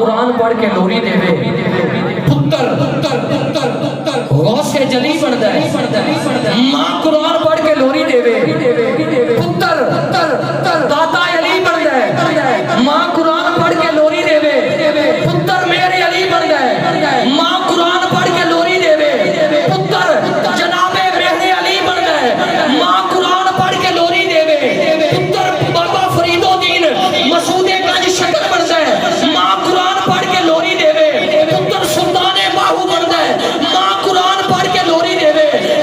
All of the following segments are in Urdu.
قرآن پڑھ کے لوری دے پتر غوث جلی بن دے ماں قرآن پڑھ کے لوری دے پتر داتا علی بن دے ماں قرآن پڑھ کے لوری دے پتر میرے علی بن دے ماں قرآن پڑھ کے لوری دے پتر جناب میرے علی بن دے ماں قرآن پڑھ کے لوری دے پتر بابا فرید الدین مسعود گنج شکر بن دے ماں قرآن پڑھ کے لوری دے پتر سلطان باہو بن دے ماں قرآن پڑھ کے لوری دے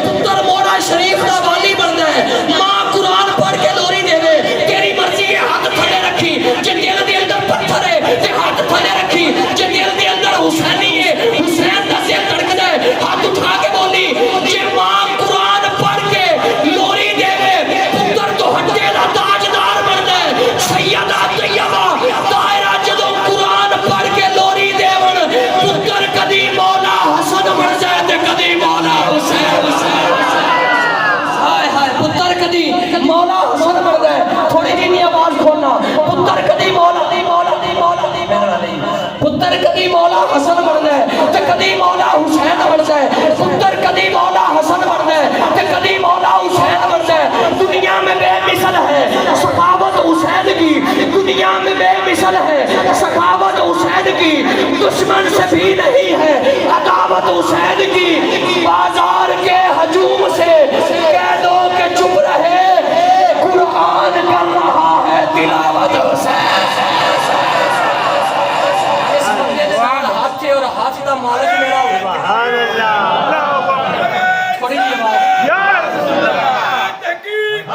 پتر موڑا شریف دا والی بن دے ماں قرآن پڑھ کے لوری دے تیری مرضی ہے ہاتھ تھلے رکھی جے دل دے اندر پتھر ہے تے ہاتھ تھلے رکھی جے دل دے اندر حسینی ہے حسین دا دل دھڑک دے ہاتھ اٹھا کے بولی جے ماں قرآن پڑھ کے لوری دے پتر تو ہٹے دا تاجدار بن دے سیدہ طیبہ دائرہ جدوں قرآن پڑھ کے لوری دے پتر کدی مولا حسن بن جائے تے کدی مولا حسین ہائے ہائے پتر کدی مولا حسن بن جائے تھوڑی جی آواز کھولنا پتر کدی مولا پتر کدی مولا حسن بن جائے تے کدی مولا حسین بن جائے پتر کدی مولا حسن بن جائے تے کدی مولا حسین بن جائے دنیا میں بے مثل ہے سخاوت حسین کی دنیا میں بے مثل ہے سخاوت حسین کی دشمن سے بھی نہیں ہے عداوت حسین کی بازار کے ہجوم سے کہہ دو کہ چپ رہے قرآن کر رہا ہے تلاوت حسین اور ہاتھ دا مالک میرا ہوگا سبحان اللہ تھوڑی سی بات یا رسول اللہ تحقیق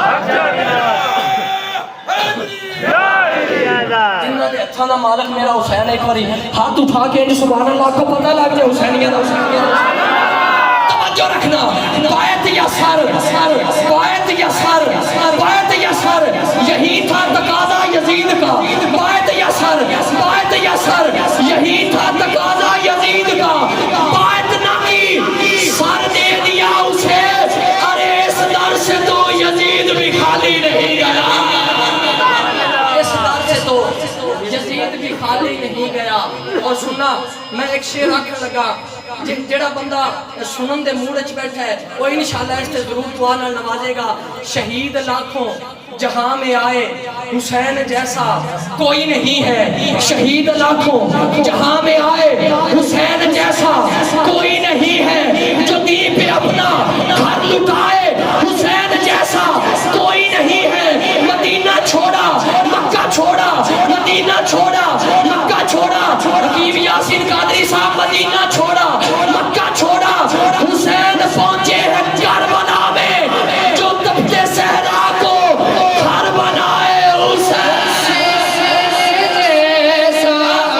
جنہ دے ہتھاں دا مالک میرا حسین ایک باری ہاتھ اٹھا کے سبحان اللہ کو پتہ لگ جائے حسینیہ دا توجہ رکھنا بایت یسر بایت یسر بایت یسر یہی تھا تقاضا یزید کا بایت یسر یہی تھا تقاضا یزید کا بایت نہ کی سر دے دیا اسے ارے اس در سے تو یزید بھی خالی نہیں گیا اس در سے تو یزید بھی خالی نہیں گیا اور سننا میں ایک شعر آکھنے لگا جڑا بندہ سنن دے موڈ وچ بیٹھا ہے وہ انشاءاللہ اس تے ضرور دعا نال نوازے گا شہید لاکھوں جہاں میں آئے حسین جیسا کوئی نہیں ہے شہید لاکھوں جہاں میں آئے حسین جیسا کوئی نہیں ہے جو دی پہ اپنا گھر لٹائے حسین جیسا کوئی نہیں ہے مدینہ چھوڑا مکہ چھوڑا مدینہ چھوڑا مکہ چھوڑا حکیم یاسین قادری صاحب مدینہ چھوڑا مکہ چھوڑا حسین پہنچے ہیں کربلا میں جو تپتے صحرا کو گھر بنائے حسین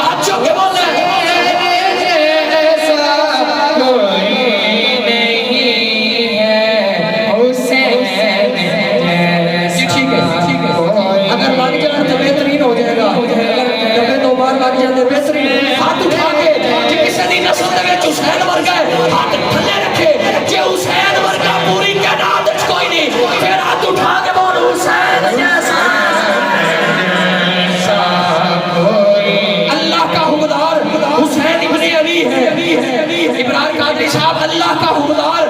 اچھو کے بولے کوئی نہیں ہے حسین ٹھیک ہے اگر لگ جان تو بہترین ہو جائے گا اگر دو بار لگ جان تو بہترین ہاتھ اٹھا کے کسی دی نسل دے وچ حسین ورگا ہے ہاتھ تھلے رکھے جے حسین ورگا پوری کائنات وچ کوئی نہیں پھر ہاتھ اٹھا کے بول حسین جیسا اللہ کا حکمدار حسین ابن علی ہے ابراہیم قادری صاحب اللہ کا حکمدار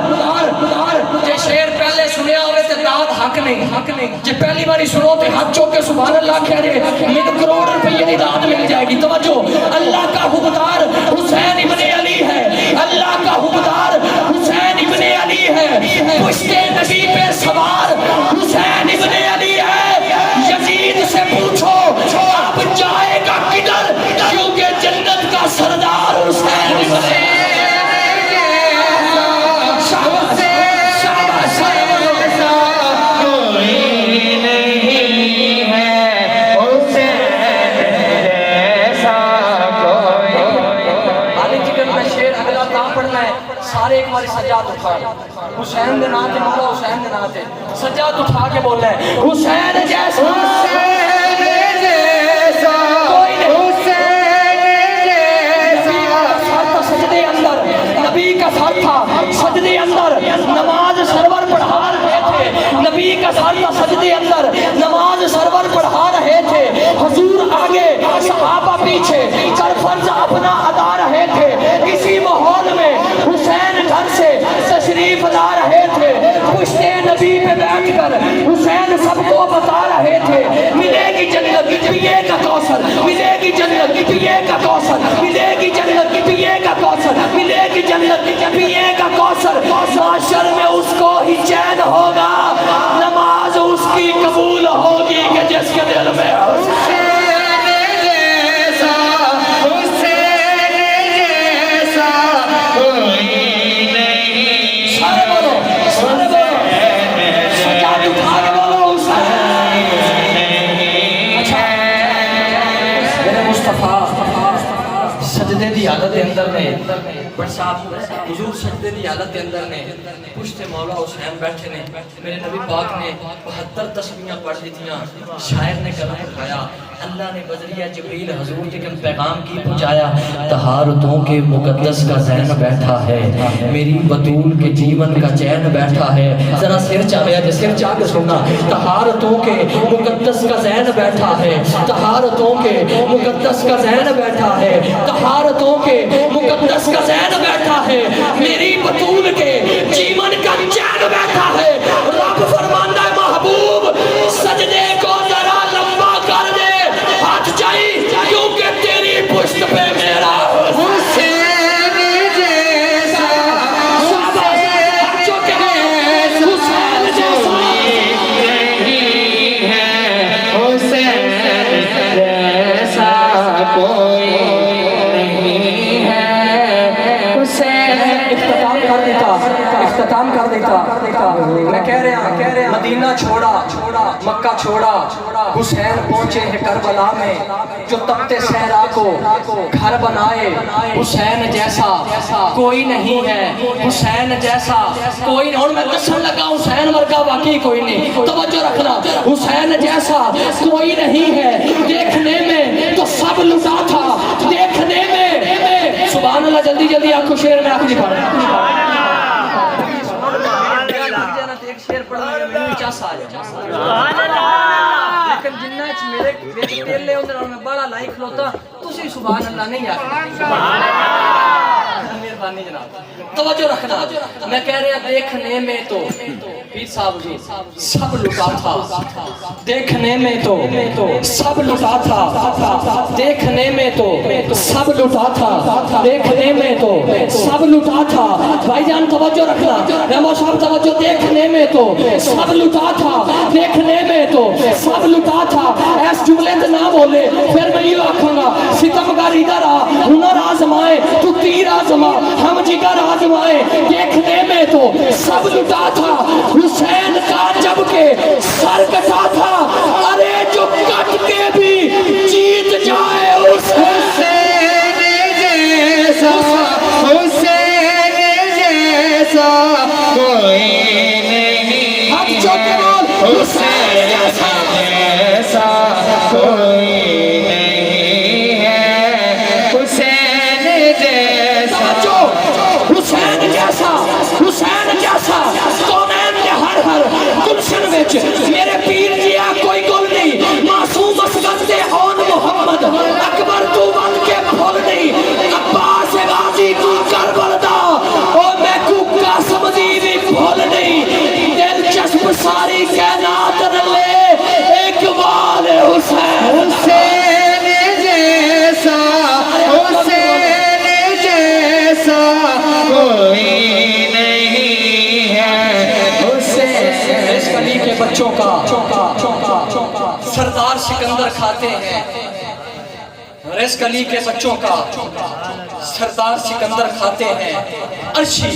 جے شعر پہلے سنیا ہوئے تے داد حق نہیں جے پہلی باری سنو تے ہاتھ چوک کے سبحان اللہ کہہ رہے میں کروڑ روپے دی داد مل جائے گی توجہ اللہ کا حکمدار حسین ابن علی ہے اللہ کا حکمدار حسین ابن علی ہے پشت نبی پہ سوار حسین ابن علی ہے یزید سے پوچھو اب جائے گا کدھر کیونکہ جنت کا سردار حسین ابن علی سارے ایک باری سجاد اٹھا حسین دے نام تے مولا حسین دے نام تے سجاد اٹھا کے بول رہے ہیں حسین جیسا کوئی نہیں سجدے اندر نبی کا سر تھا سجدے اندر نماز سرور پڑھا رہے تھے نبی کا سر تھا سجدے اندر نماز سرور پڑھا رہے تھے حضور آگے صحابہ پیچھے ہر فرض اپنا ادا رہے تھے، اسی ماحول میں حسین گھر سے تشریف لا رہے تھے، پشت نبی پہ بیٹھ کر حسین سب کو بتا رہے تھے ملے گی جنت پیے کا کوثر، ملے گی جنت پیے کا کوثر، ملے گی جنت پیے کا کوثر، ملے گی جنت پیے کا کوثر۔ معاشر میں اس کو ہی چین ہوگا، نماز اس کی قبول ہوگی کہ جس کے دل میں سجدے دی حالت دے اندر نے پر صاحب حضور سجدے دی حالت دے اندر نے پشت مولا حسین بیٹھے نے، میرے نبی پاک نے 72 تسبیحاں پڑھ دیتیاں، شاعر نے قلم اٹھایا، اللہ نے بذریعہ جبریل حضور کے پیغام کی پہنچایا، طہارتوں کے مقدس کا ذہن بیٹھا ہے، میری بطول کے جیون کا چین بیٹھا ہے۔ ذرا سر چاہیا جے سر چاہ کے سننا، طہارتوں کے مقدس کا ذہن بیٹھا ہے، طہارتوں کے مقدس کا ذہن بیٹھا ہے، طہارتوں کے مقدس کا ذہن بیٹھا ہے، میری بطول کے جیون کا چین بیٹھا ہے۔ رب فرماندہ ہے محبوب سجدے کو ذرا لمبا کر دے، ہاتھ چاہی کیونکہ تیری پشت پہ میرا حسین جیسا، حسین جیسا نہیں ہے، حسین جیسا کوئی نہیں ہے، حسین اختتام کر دیتا میں کہہ رہا مدینہ چھوڑا مکہ چھوڑا، حسین پہنچے ہیں کربلا میں، جو تپتے صحرا کو گھر بنائے، حسین جیسا کوئی نہیں ہے، حسین جیسا کوئی نہیں۔ اور میں دسن لگا حسین ورگا واقعی کوئی نہیں، توجہ رکھنا، حسین جیسا کوئی نہیں ہے، دیکھنے میں تو سب لٹا تھا، دیکھنے میں سبحان اللہ۔ جلدی جلدی آپ کو شعر میں آپ نہیں پڑھ رہا، ایک شعر پڑھنے میں میری چاس آ جائے، لیکن جنہ چ میرے تیل لے اندر میں بڑا لائک کھلوتا تسی سبحان اللہ نہیں آتے۔ مہربانی جناب توجہ رکھنا، میں کہہ رہا دیکھنے میں تو پیر صاحب جی سب لٹا تھا، دیکھنے میں تو سب لٹا تھا، دیکھنے میں تو سب لٹا تھا، دیکھنے میں تو سب لٹا تھا۔ بھائی جان توجہ رکھنا، رحمہ صاحب توجہ، دیکھنے میں تو سب لٹا تھا، دیکھنے میں تو سب لٹا تھا۔ ایس جملے تو نہ بولے پھر میں یہ آکھوں گا ستمگر ادھر آ، ہنر آزمائے تو تیر آزما، ہم جگر آزمائے، دیکھنے میں تو سب لٹا تھا، حسین کا جب کے سر کٹا تھا، ارے جو کٹ کے بھی جیت جائے حسین جیسا، حسین جیسا کوئی نہیں، ہاتھ چوکے بول، حسین جیسا کوئی نہیں ہے، حسین جیسا، حسین جیسا، حسین جیسا کونین دے ہر گلشن وچ میرے پیر جیا کوئی گل نہیں، معصوم اسغر دے ہون محمد اکبر تو بن کے بھول نہیں، عباس غازی کو کربلا دا او میں کو قاسم دی بھی بھول نہیں، دلچسپ ساری کائنات رلے ایک بار حسین، حسین جیسا، حسین جیسا کوئی نہیں ہے، حسین۔ اس گلی کے بچوں کا سردار سکندر کھاتے ہیں، اس گلی کے بچوں کا سردار سکندر کھاتے ہیں، عرشی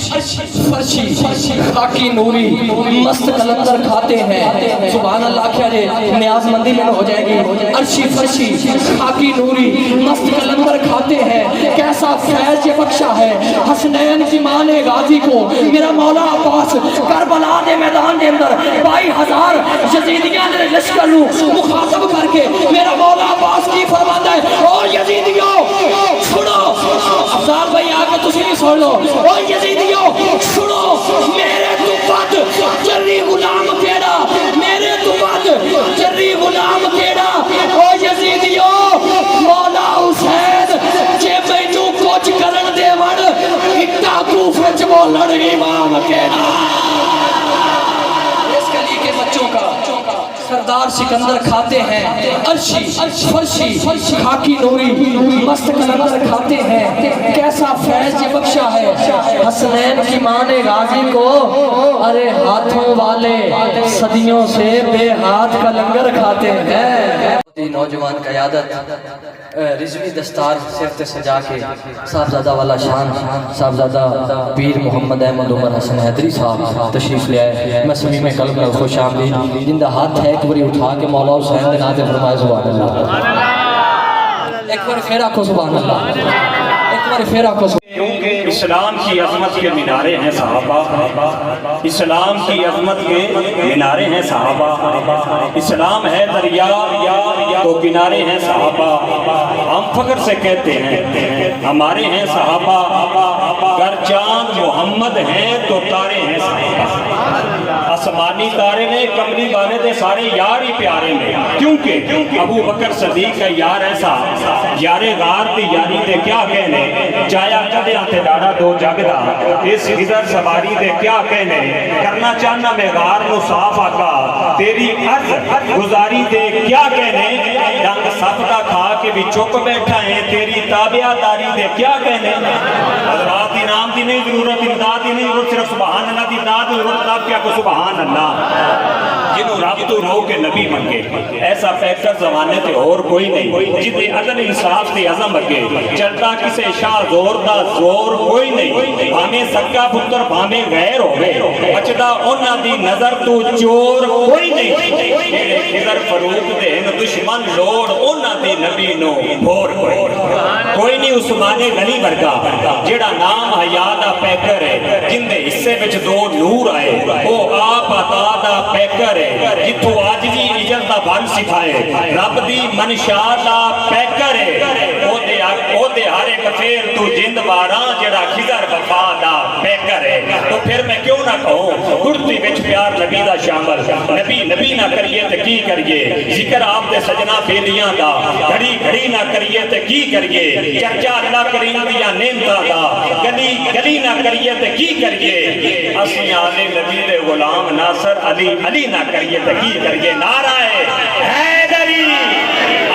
فرشی خاکی نوری مست کلندر کھاتے ہیں، سبحان اللہ کیا جے نیاز مندی میں ہو جائے گی، عرشی فرشی خاکی نوری مست کلندر کھاتے ہیں، کیسا فیض یہ بخشا ہے حسنین کی ماں نے غازی کو، میرا مولا عباس کربلا دے میدان دے اندر 22,000 یزیدیاں نے لشکر نو مخاطب کر کے میرا مولا عباس کی فرماتا ہے، او یزیدیو سنو، افضال بھائی آگے تسی نہیں سن لو، او یزیدیو سنو، میرے تو بد جری غلام کیڑا، میرے تو بد جری غلام کیڑا، او یزیدیو مولا حسین بولن امام کے اس گلی کے بچوں کا سردار سکندر کھاتے ہیں عرشی فرشی خاکی نوری مست کلندر کھاتے ہیں کیسا فیض یہ بخشا ہے حسنین کی ماں نے غازی کو ارے ہاتھوں والے صدیوں سے بے ہاتھ کا لنگر کھاتے ہیں نوجوان قیادت رضوی دستار صرف سجا کے صاحبزادہ والا شان صاحبزادہ پیر محمد احمد عمر حسن حیدری صاحب تشریف لے آئے میں صمیم قلب میں خوش آمدید جندہ ہاتھ ہے ایک باری اٹھا کے مولا حسین دے ناتے فرمائے سبحان اللہ ایک بار پھر آکھو سبحان اللہ ایک بار پھر آکھو کیونکہ اسلام کی عظمت کے مینارے ہیں صحابہ اسلام کی عظمت کے مینارے ہیں صحابہ اسلام ہے دریا تو کنارے ہیں صحابہ ہم فخر سے کہتے ہیں ہمارے ہیں صحابہ گر چاند محمد ہیں تو تارے ہیں صحابہ آسمانی تارے نے کملی بانے دے سارے یار ہی پیارے میں کیونکہ ابو بکر صدیق کا یار ایسا یارے غار دی یاری دے کیا کہنے جایا کدے آتے ڈاڑا دو جگدہ اس ہدر سواری دے کیا کہنے کرنا چاہنا میں غار نو صاف آقا تیری عرض گزاری دے کیا کہنے ڈنگ سبدہ کھا کے بھی چک بیٹھا ہے تیری تابعہ داری دے کیا کہنے حضرات انعام دی نہیں ضرورت امداد دی نہیں ضرورت صرف سبحان اللہ دی امداد دی ضرورت آپ کیا کو سبحان اللہ جنہوں رب تو رو کے نبی منگے ایسا فیکٹر زمانے تے اور کوئی نہیں جدے عدل انصاف دی عظم اگے چلتا کسے شاہ زور دا زور کوئی نہیں ہمیں سکا پتر ہمیں غیر ہوئے بچدا انہ دی نظر تو چور کوئی نہیں خضر فروق دے دشمن لوڑ انہ دی نبی نو بھور کوئی نہیں عثمان غنی ورگا جڑا نام حیات دا پیکر ہے جن دے حصے وچ دو نور آئے وہ آپ عطا دا پیکر ہے جتو آجزی اجل دا بھن سکھائے رب دی منشا دا پیکر ہے او دے ہر ایک پھر تو جند باران جڑا خضر وفا دا پیکر ہے تو پھر میں کیوں نہ کہوں گھڑتی وچ پیار نبی دا شامل نبی نہ کریے تے کی کریے ذکر آپ دے سجنا بیلیاں دا گھڑی نہ کریے تے کی کریے چرچا اللہ کریم دیا نیمتا دا گلی نہ کریے تے کی کریے اسی آلے نبی دے غلام ناصر علی نہ کریے تے کی کریے نعرہ حیدری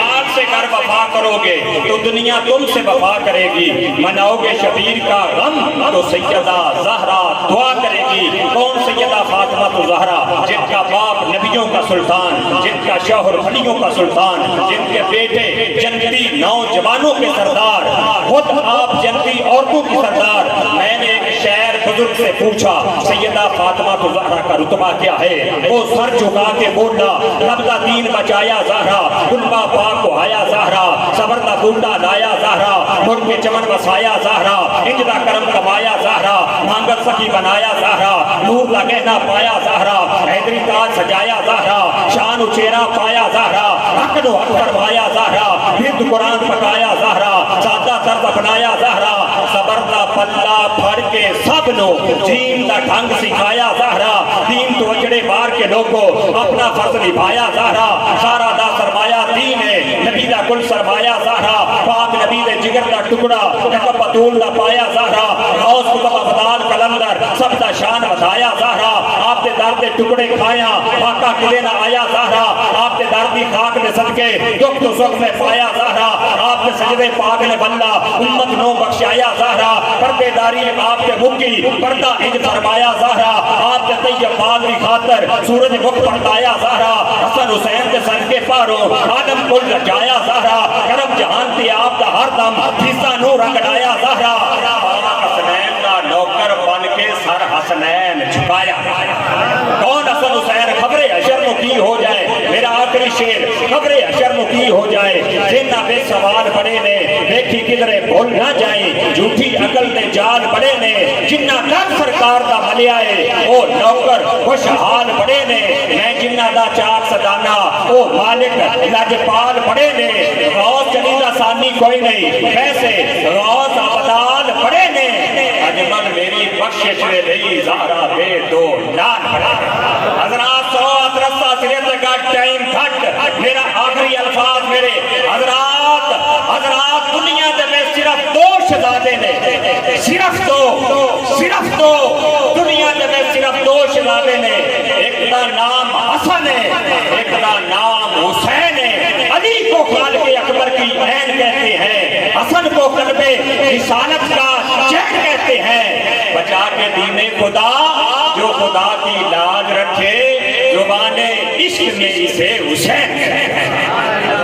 آپ سے کر وفا کرو گے تو دنیا تم سے وفا کرے گی مناؤ گے شبیر کا غم تو سیدہ زہرا دعا کرے گی کون سیدہ فاطمہ تو زہرا جن کا باپ نبیوں کا سلطان جن کا شوہر ولیوں کا سلطان جن کے بیٹے جنتی نوجوانوں کے سردار خود آپ جنتی عورتوں کی سردار میں نے ایک شعر بزرگ سے پوچھا سیدہ فاطمہ تو زہرا کا رتبہ کیا ہے وہ سر جھکا کے بولا رب دا دین بچایا زہرا کنبہ پاک کو آیا زہرا صبر دا بوٹا لایا زہرا ملک کے چمن بسایا زہرا انجدہ کرم کمایا زہرا مانگل سکی بنایا زہرا نور دا گہنا پایا زہرا حیدری تاج سجایا زہرا شان اچیرا پایا زہرا حق نو حق فرمایا زہرا ہند قرآن پکایا زہرا سادہ طرز اپنایا زہرا صبر دا پلہ پھڑ کے سب نو جین دا ڈھنگ سکھایا زہرا دین تو اجڑے بار کے لوگوں اپنا فرض نبھایا زہرا سارا دا سرمایہ دین ہے نبی دا کل سرمایہ زہرا پاک نبی دے جگر دا ٹکڑا نکب بطول دا پایا زہرا غوث کتب افضال کلندر سب دا شان بتایا زہرا آپ دے درد ٹکڑے کھایا پاکا کلے نہ آیا زہرا آپ دے دردی خاک دے صدقے دکھ تو سکھ میں پایا زہرا آپ دے سجدے پاک نے بندہ امت نو بخشایا زہرا پردے داری آپ دے مکی پردہ انج فرمایا زہرا آپ دے طیب بادری خاطر سورج مکھ پردایا زہرا حسن حسین دے صدقے پارو آدم کل رجایا زہرا کرم جہان تی آپ دا ہر دم حصہ نو رنگڑایا زہرا حسنین دا نوکر بن کے سر حسنین جھکایا کون حسن حسین خبر حشر نو کی ہو جائے میرا آخری شیر خبر حشر نو کی ہو جائے جنہ بے سوال پڑے نے دیکھی کدھرے بھول نہ جائیں جھوٹی عقل دے جال پڑے نے جنہ کم سرکار دا ملیائے او نوکر خوشحال پڑے نے میں جنہ دا چاک سدانا او مالک لاجپال پڑے نے غوث چلیدہ ثانی کوئی نہیں ویسے غوث آبدال پڑے نے اجمل میری بخشش میں رہی زہرا بے دو لال پڑے حضرات سو ادرسہ سریت کا ٹائم گھٹ میرا آخری الفاظ میرے حضرات دنیا دے میں صرف دو شہزادے نے صرف دو شہزادے نے، ایک کا نام حسن ہے، ایک کا نام حسین ہے۔ علی کو خالق اکبر کی عین کہتے ہیں، حسن کو قلب رسالت کا چین کہتے ہیں۔ بچا کے دین خدا جو خدا کی لاج رکھے، زبان عشق میں اسے حسین کہتے ہیں۔